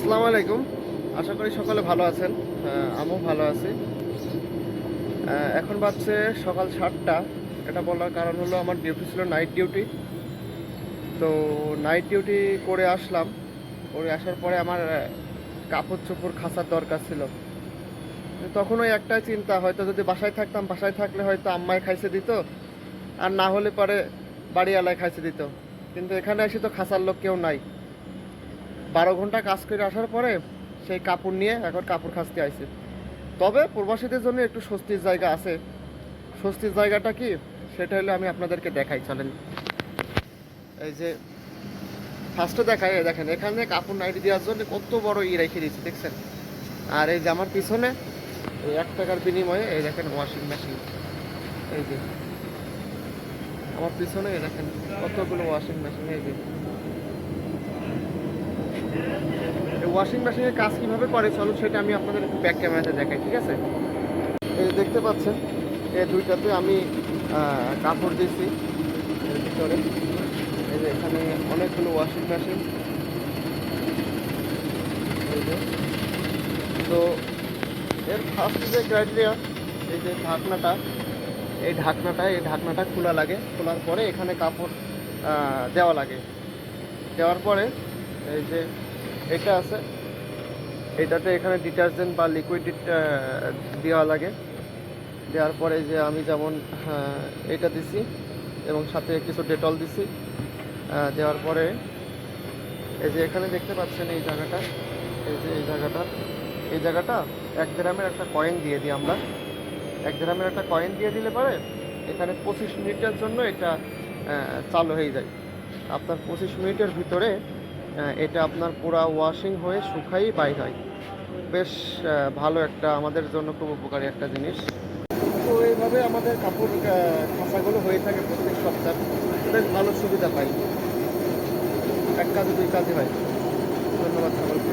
আসসালামু আলাইকুম। আশা করি সকলে ভালো আছেন। আমিও ভালো আছি। এখন বাজছে সকাল 7টা। এটা বলার কারণ হলো আমার ডিউটি ছিল নাইট ডিউটি। তো নাইট ডিউটি করে আসলাম। করে আসার পরে আমার কাপড় চোপড় খাঁচার দরকার ছিল। তখন ওই একটাই চিন্তা, হয়তো যদি বাসায় থাকতাম, বাসায় থাকলে হয়তো আম্মায় খাইছে দিত, আর না হলে পরে বাড়িওয়ালায় খাইছে দিত। কিন্তু এখানে এসে তো খাঁচার লোক কেউ নাই। 12 ঘন্টা কাজ করে আসার পরে সেই কাপড় নিয়ে এখন কাপড় খাঁচতে আইছে। তবে প্রবাসীদের জন্য একটু স্বস্তির জায়গা আছে। স্বস্তির জায়গাটা কি, সেটা হলে আমি আপনাদেরকে দেখাই, চলেন। এই যে ফার্স্টে দেখাই, এই দেখেন এখানে কাপড় নাইটি দেওয়ার জন্য কত বড় রেখে দিয়েছি, দেখছেন। আর এই যে আমার পিছনে এই 1 টাকার বিনিময়ে এই দেখেন ওয়াশিং মেশিন। এই যে আমার পিছনে এই দেখেন কতগুলো ওয়াশিং মেশিন। এই যে এই ওয়াশিং মেশিনের কাজ কীভাবে করে চলো সেটা আমি আপনাদের একটু ব্যাক ক্যামেরাতে দেখাই, ঠিক আছে। এই দেখতে পাচ্ছেন এই দুইটাতে আমি কাপড় দিয়েছি এর ভিতরে। এই যে এখানে অনেকগুলো ওয়াশিং মেশিন। এই যে তো এর ফার্স্ট যে ক্রাইটেরিয়া, এই যে ঢাকনাটা, এই ঢাকনাটা খোলা লাগে। খোলার পরে এখানে কাপড় দেওয়া লাগে। দেওয়ার পরে এই যে এটা আছে, এটাতে এখানে ডিটারজেন্ট বা লিকুইড দেওয়া লাগে। দেওয়ার পরে যে আমি যেমন এটা দিছি এবং সাথে কিছু ডেটল দিছি। দেওয়ার পরে এই যে এখানে দেখতে পাচ্ছেন এই জায়গাটা, এই যে এই জায়গাটা 1 গ্রামের একটা কয়েন দিয়ে দিই আমরা। 1 গ্রামের একটা কয়েন দিয়ে দিলে পরে এখানে 25 মিনিটের জন্য এটা চালু হয়ে যায়। আপনার 25 মিনিটের ভিতরে এটা আপনার পুরা ওয়াশিং হয়ে শুকাই বাইর হয়। বেশ ভালো একটা, আমাদের জন্য খুব উপকারী একটা জিনিস। তো এইভাবে আমাদের কাপড় খাঁচাগুলো হয়ে থাকে প্রত্যেক সপ্তাহে। বেশ ভালো সুবিধা পাই, এক কাজে দুই কাজে হয়। ধন্যবাদ সকলকে।